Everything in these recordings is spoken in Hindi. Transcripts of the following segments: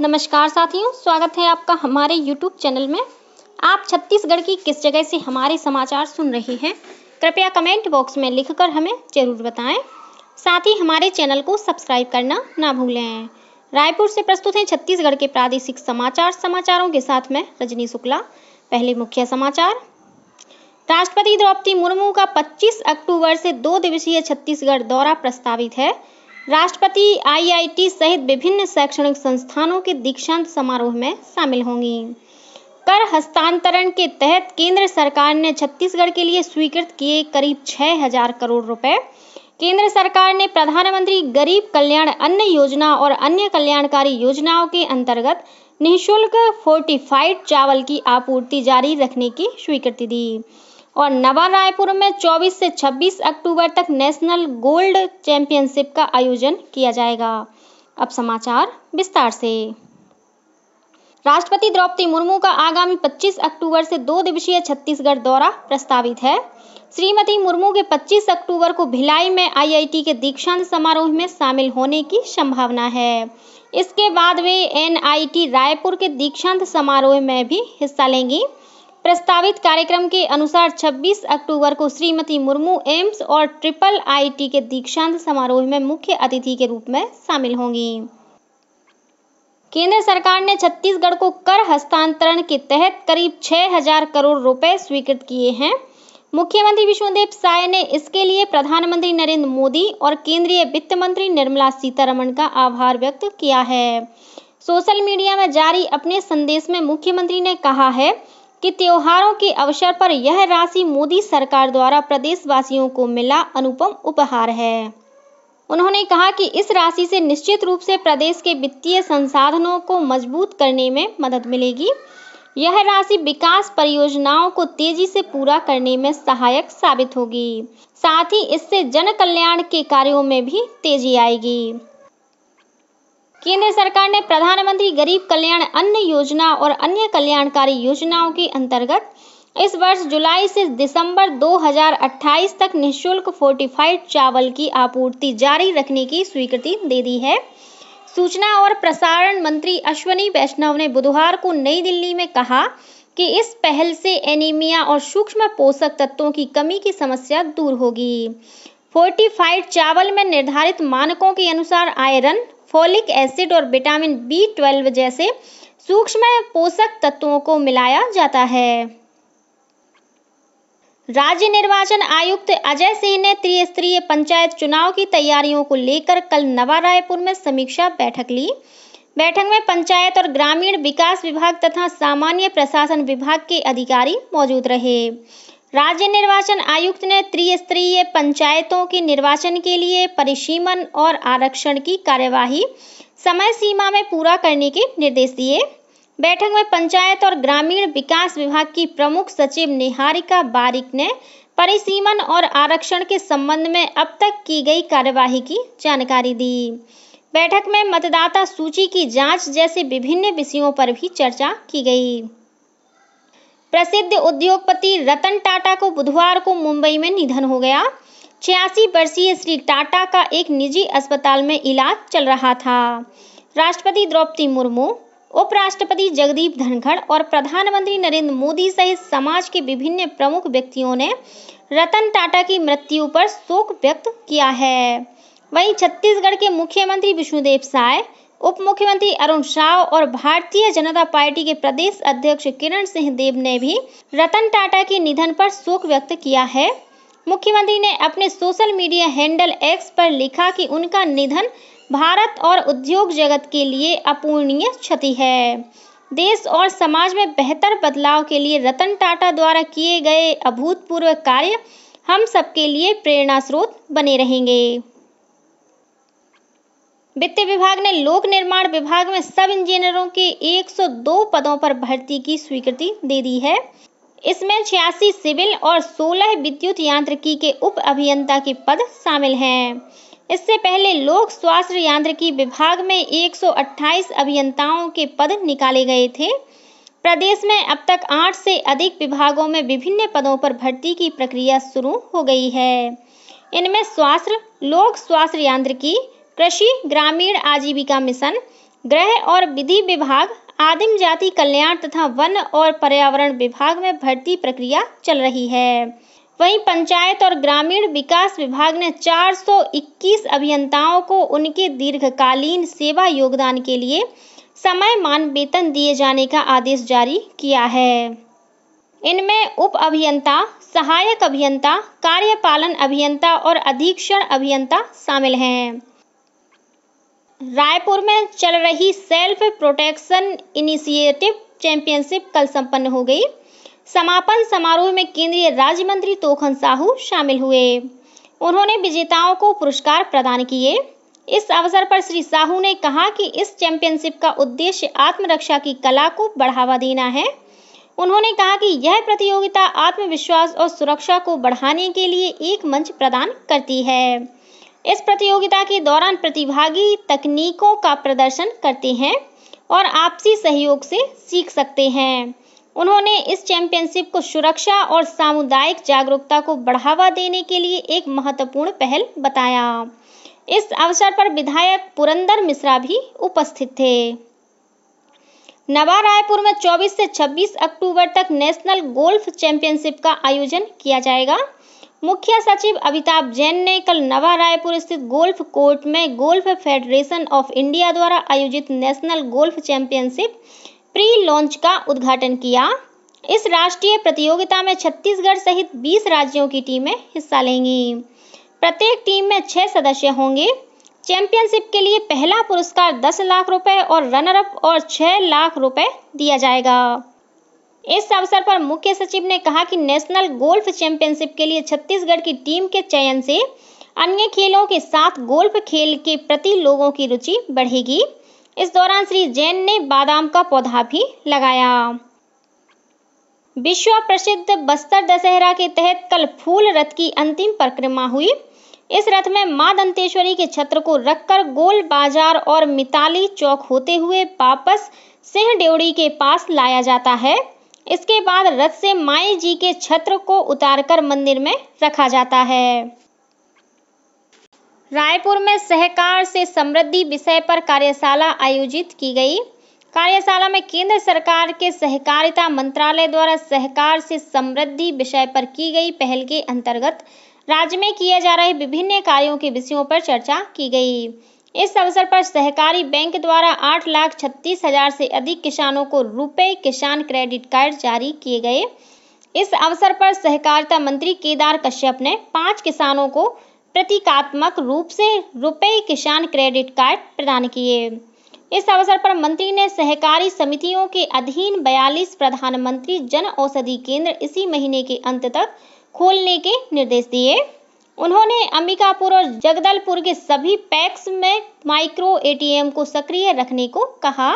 नमस्कार साथियों, स्वागत है आपका हमारे YouTube चैनल में। आप छत्तीसगढ़ की किस जगह से हमारे समाचार सुन रहे हैं, कृपया कमेंट बॉक्स में लिखकर हमें जरूर बताएं। साथ ही हमारे चैनल को सब्सक्राइब करना ना भूलें। रायपुर से प्रस्तुत हैं छत्तीसगढ़ के प्रादेशिक समाचारों के साथ मैं रजनी शुक्ला। पहले मुख्य समाचार। राष्ट्रपति द्रौपदी मुर्मू का 25 अक्टूबर से 2 दिवसीय छत्तीसगढ़ दौरा प्रस्तावित है। राष्ट्रपति आईआईटी सहित विभिन्न शैक्षणिक संस्थानों के दीक्षांत समारोह में शामिल होंगी। कर हस्तांतरण के तहत केंद्र सरकार ने छत्तीसगढ़ के लिए स्वीकृत किए करीब 6,000 करोड़ रुपए। केंद्र सरकार ने प्रधानमंत्री गरीब कल्याण अन्न योजना और अन्य कल्याणकारी योजनाओं के अंतर्गत निःशुल्क फोर्टिफाइड चावल की आपूर्ति जारी रखने की स्वीकृति दी। और नवा रायपुर में 24 से 26 अक्टूबर तक नेशनल गोल्ड चैंपियनशिप का आयोजन किया जाएगा। अब समाचार विस्तार से। राष्ट्रपति द्रौपदी मुर्मू का आगामी 25 अक्टूबर से 2 दिवसीय छत्तीसगढ़ दौरा प्रस्तावित है। श्रीमती मुर्मू के 25 अक्टूबर को भिलाई में आईआईटी के दीक्षांत समारोह में शामिल होने की संभावना है। इसके बाद वे एनआईटी रायपुर के दीक्षांत समारोह में भी हिस्सा लेंगी। प्रस्तावित कार्यक्रम के अनुसार 26 अक्टूबर को श्रीमती मुर्मू एम्स और ट्रिपल आईटी के दीक्षांत समारोह में मुख्य अतिथि के रूप में शामिल होंगी। केंद्र सरकार ने छत्तीसगढ़ को कर हस्तांतरण के तहत करीब 6,000 करोड़ रुपए स्वीकृत किए हैं। मुख्यमंत्री विष्णुदेव साय ने इसके लिए प्रधानमंत्री नरेंद्र मोदी और केंद्रीय वित्त मंत्री निर्मला सीतारमण का आभार व्यक्त किया है। सोशल मीडिया में जारी अपने संदेश में मुख्यमंत्री ने कहा है कि त्योहारों के अवसर पर यह राशि मोदी सरकार द्वारा प्रदेशवासियों को मिला अनुपम उपहार है। उन्होंने कहा कि इस राशि से निश्चित रूप से प्रदेश के वित्तीय संसाधनों को मजबूत करने में मदद मिलेगी। यह राशि विकास परियोजनाओं को तेजी से पूरा करने में सहायक साबित होगी। साथ ही इससे जन कल्याण के कार्यों में भी तेजी आएगी। केंद्र सरकार ने प्रधानमंत्री गरीब कल्याण अन्न योजना और अन्य कल्याणकारी योजनाओं के अंतर्गत इस वर्ष जुलाई से दिसंबर 2028 तक निःशुल्क फोर्टिफाइड चावल की आपूर्ति जारी रखने की स्वीकृति दे दी है। सूचना और प्रसारण मंत्री अश्विनी वैष्णव ने बुधवार को नई दिल्ली में कहा कि इस पहल से एनीमिया और सूक्ष्म पोषक तत्वों की कमी की समस्या दूर होगी। फोर्टिफाइड चावल में निर्धारित मानकों के अनुसार आयरन, फोलिक एसिड और विटामिन B12 जैसे सूक्ष्म पोषक तत्वों को मिलाया जाता है। राज्य निर्वाचन आयुक्त अजय सिंह ने त्रिस्तरीय पंचायत चुनाव की तैयारियों को लेकर कल नवा रायपुर में समीक्षा बैठक ली। बैठक में पंचायत और ग्रामीण विकास विभाग तथा सामान्य प्रशासन विभाग के अधिकारी मौजूद रहे। राज्य निर्वाचन आयुक्त ने त्रिस्तरीय पंचायतों के निर्वाचन के लिए परिसीमन और आरक्षण की कार्यवाही समय सीमा में पूरा करने के निर्देश दिए। बैठक में पंचायत और ग्रामीण विकास विभाग की प्रमुख सचिव निहारिका बारिक ने परिसीमन और आरक्षण के संबंध में अब तक की गई कार्यवाही की जानकारी दी। बैठक में मतदाता सूची की जांच जैसे विभिन्न विषयों पर भी चर्चा की गई। प्रसिद्ध उद्योगपति रतन टाटा को बुधवार को मुंबई में निधन हो गया। 86 वर्षीय श्री टाटा का एक निजी अस्पताल में इलाज चल रहा था। राष्ट्रपति द्रौपदी मुर्मू, उपराष्ट्रपति जगदीप धनखड़ और प्रधानमंत्री नरेंद्र मोदी सहित समाज के विभिन्न प्रमुख व्यक्तियों ने रतन टाटा की मृत्यु पर शोक व्यक्त किया है। वहीं छत्तीसगढ़ के मुख्यमंत्री विष्णुदेव साय, उप मुख्यमंत्री अरुण साव और भारतीय जनता पार्टी के प्रदेश अध्यक्ष किरण सिंह देव ने भी रतन टाटा के निधन पर शोक व्यक्त किया है। मुख्यमंत्री ने अपने सोशल मीडिया हैंडल एक्स पर लिखा कि उनका निधन भारत और उद्योग जगत के लिए अपूरणीय क्षति है। देश और समाज में बेहतर बदलाव के लिए रतन टाटा द्वारा किए गए अभूतपूर्व कार्य हम सबके लिए प्रेरणा स्रोत बने रहेंगे। वित्त विभाग ने लोक निर्माण विभाग में सब इंजीनियरों के 102 पदों पर भर्ती की स्वीकृति दे दी है। इसमें 86 सिविल और 16 विद्युत यांत्रिकी के उप अभियंता के पद शामिल हैं। इससे पहले लोक स्वास्थ्य यांत्रिकी विभाग में 128 अभियंताओं के पद निकाले गए थे। प्रदेश में अब तक 8 से अधिक विभागों में विभिन्न पदों पर भर्ती की प्रक्रिया शुरू हो गई है। इनमें स्वास्थ्य, लोक स्वास्थ्य यांत्रिकी, कृषि, ग्रामीण आजीविका मिशन, गृह और विधि विभाग, आदिम जाति कल्याण तथा वन और पर्यावरण विभाग में भर्ती प्रक्रिया चल रही है। वहीं पंचायत और ग्रामीण विकास विभाग ने 421 अभियंताओं को उनके दीर्घकालीन सेवा योगदान के लिए समयमान वेतन दिए जाने का आदेश जारी किया है। इनमें उप अभियंता, सहायक अभियंता, कार्यपालन अभियंता और अधीक्षण अभियंता शामिल हैं। रायपुर में चल रही सेल्फ प्रोटेक्शन इनिशिएटिव चैंपियनशिप कल संपन्न हो गई। समापन समारोह में केंद्रीय राज्य मंत्री तोखन साहू शामिल हुए। उन्होंने विजेताओं को पुरस्कार प्रदान किए। इस अवसर पर श्री साहू ने कहा कि इस चैंपियनशिप का उद्देश्य आत्मरक्षा की कला को बढ़ावा देना है। उन्होंने कहा कि यह प्रतियोगिता आत्मविश्वास और सुरक्षा को बढ़ाने के लिए एक मंच प्रदान करती है। इस प्रतियोगिता के दौरान प्रतिभागी तकनीकों का प्रदर्शन करते हैं और आपसी सहयोग से सीख सकते हैं। उन्होंने इस चैंपियनशिप को सुरक्षा और सामुदायिक जागरूकता को बढ़ावा देने के लिए एक महत्वपूर्ण पहल बताया। इस अवसर पर विधायक पुरंदर मिश्रा भी उपस्थित थे। नवा रायपुर में 24 से 26 अक्टूबर तक नेशनल गोल्फ चैंपियनशिप का आयोजन किया जाएगा। मुख्य सचिव अमिताभ जैन ने कल नवा रायपुर स्थित गोल्फ कोर्ट में गोल्फ फेडरेशन ऑफ इंडिया द्वारा आयोजित national golf championship pre launch का उद्घाटन किया। इस राष्ट्रीय प्रतियोगिता में छत्तीसगढ़ सहित 20 राज्यों की टीमें हिस्सा लेंगी। प्रत्येक टीम में 6 सदस्य होंगे। चैंपियनशिप के लिए पहला पुरस्कार 10 लाख रुपए और रनर अप और 6 लाख रुपए दिया जाएगा। इस अवसर पर मुख्य सचिव ने कहा कि नेशनल गोल्फ चैंपियनशिप के लिए छत्तीसगढ़ की टीम के चयन से अन्य खेलों के साथ गोल्फ खेल के प्रति लोगों की रुचि बढ़ेगी। इस दौरान श्री जैन ने बादाम का पौधा भी लगाया। विश्व प्रसिद्ध बस्तर दशहरा के तहत कल फूल रथ की अंतिम परिक्रमा हुई। इस रथ में मां दंतेश्वरी के छत्र को रखकर गोल बाजार और मिताली चौक होते हुए वापस सिंह ड्योढ़ी के पास लाया जाता है। इसके बाद रथ से माई जी के छत्र को उतारकर मंदिर में रखा जाता है। रायपुर में सहकार से समृद्धि विषय पर कार्यशाला आयोजित की गई। कार्यशाला में केंद्र सरकार के सहकारिता मंत्रालय द्वारा सहकार से समृद्धि विषय पर की गई पहल के अंतर्गत राज्य में किए जा रहे विभिन्न कार्यों के विषयों पर चर्चा की गई। इस अवसर पर सहकारी बैंक द्वारा 8,36,000 से अधिक किसानों को रुपए किसान क्रेडिट कार्ड जारी किए गए। इस अवसर पर सहकारिता मंत्री केदार कश्यप ने 5 किसानों को प्रतीकात्मक रूप से रुपए किसान क्रेडिट कार्ड प्रदान किए। इस अवसर पर मंत्री ने सहकारी समितियों के अधीन 42 प्रधानमंत्री जन औषधि केंद्र इसी महीने के अंत तक खोलने के निर्देश दिए। उन्होंने अंबिकापुर और जगदलपुर के सभी पैक्स में माइक्रो एटीएम को सक्रिय रखने को कहा,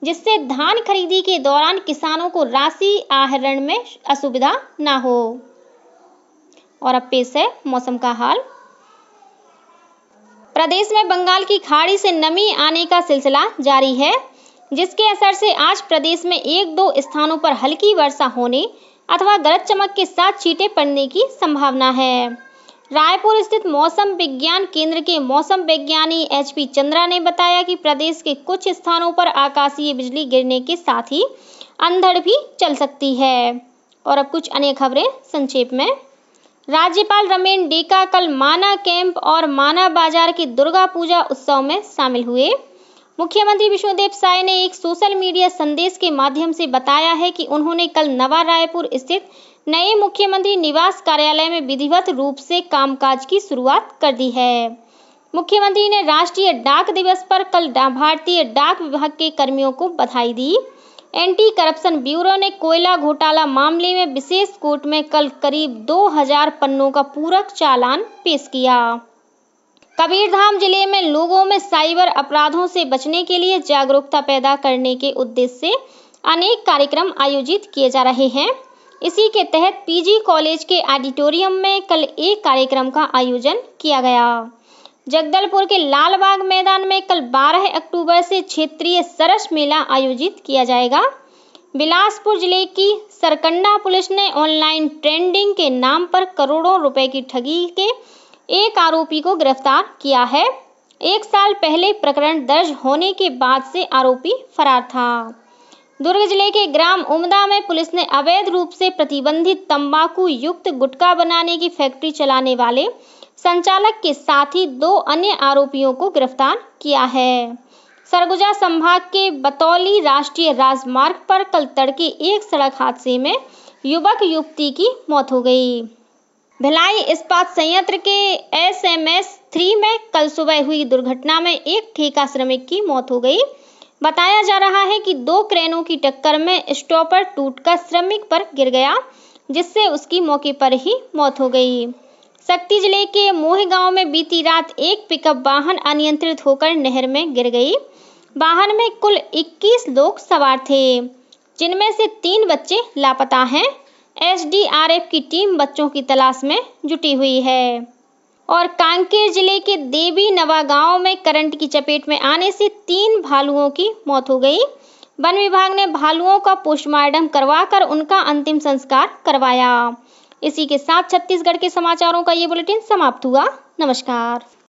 जिससे धान खरीदी के दौरान किसानों को राशि आहरण में असुविधा न हो। और अब पेश है मौसम का हाल। प्रदेश में बंगाल की खाड़ी से नमी आने का सिलसिला जारी है, जिसके असर से आज प्रदेश में 1-2 स्थानों पर हल्की वर्षा होने अथवा गरज चमक के साथ छींटे पड़ने की संभावना है। रायपुर स्थित मौसम विज्ञान केंद्र के मौसम विज्ञानी HP चंद्रा ने बताया कि प्रदेश के कुछ स्थानों पर आकाशीय बिजली गिरने के साथ ही अंधड़ भी चल सकती है। और अब कुछ अन्य खबरें संक्षेप में। राज्यपाल रमेन डेका कल माना कैंप और माना बाजार के दुर्गा पूजा उत्सव में शामिल हुए। मुख्यमंत्री विष्णुदेव साय ने एक सोशल मीडिया संदेश के माध्यम से बताया है कि उन्होंने कल नवा रायपुर स्थित नए मुख्यमंत्री निवास कार्यालय में विधिवत रूप से कामकाज की शुरुआत कर दी है। मुख्यमंत्री ने राष्ट्रीय डाक दिवस पर कल भारतीय डाक विभाग के कर्मियों को बधाई दी। एंटी करप्शन ब्यूरो ने कोयला घोटाला मामले में विशेष कोर्ट में कल करीब 2000 पन्नों का पूरक चालान पेश किया। कबीरधाम जिले में लोगों में साइबर अपराधों से बचने के लिए जागरूकता पैदा करने के उद्देश्य से अनेक कार्यक्रम आयोजित किए जा रहे हैं। इसी के तहत PG कॉलेज के ऑडिटोरियम में कल एक कार्यक्रम का आयोजन किया गया। जगदलपुर के लालबाग मैदान में कल 12 अक्टूबर से क्षेत्रीय सरस मेला आयोजित किया जाएगा। बिलासपुर जिले की सरकंडा पुलिस ने ऑनलाइन ट्रेडिंग के नाम पर करोड़ों रुपए की ठगी के एक आरोपी को गिरफ्तार किया है। 1 साल पहले प्रकरण दर्ज होने के बाद से आरोपी फरार था। दुर्ग जिले के ग्राम उमदा में पुलिस ने अवैध रूप से प्रतिबंधित तंबाकू युक्त गुटखा बनाने की फैक्ट्री चलाने वाले संचालक के साथ ही 2 अन्य आरोपियों को गिरफ्तार किया है। सरगुजा संभाग के बतौली राष्ट्रीय राजमार्ग पर कल तड़के एक सड़क हादसे में युवक युवती की मौत हो गई। भिलाई इस्पात संयंत्र के SMS 3 में कल सुबह हुई दुर्घटना में एक ठेका श्रमिक की मौत हो गई। बताया जा रहा है कि 2 क्रेनों की टक्कर में स्टॉपर टूटकर श्रमिक पर गिर गया, जिससे उसकी मौके पर ही मौत हो गई। शक्ति जिले के मोह गांव में बीती रात एक पिकअप वाहन अनियंत्रित होकर नहर में गिर गई। वाहन में कुल 21 लोग सवार थे, जिनमें से 3 बच्चे लापता हैं। SDRF की टीम बच्चों की तलाश में जुटी हुई है। और कांकेर जिले के देवी नवा गांव में करंट की चपेट में आने से 3 भालुओं की मौत हो गई। वन विभाग ने भालुओं का पोस्टमार्टम करवाकर उनका अंतिम संस्कार करवाया। इसी के साथ छत्तीसगढ़ के समाचारों का ये बुलेटिन समाप्त हुआ। नमस्कार।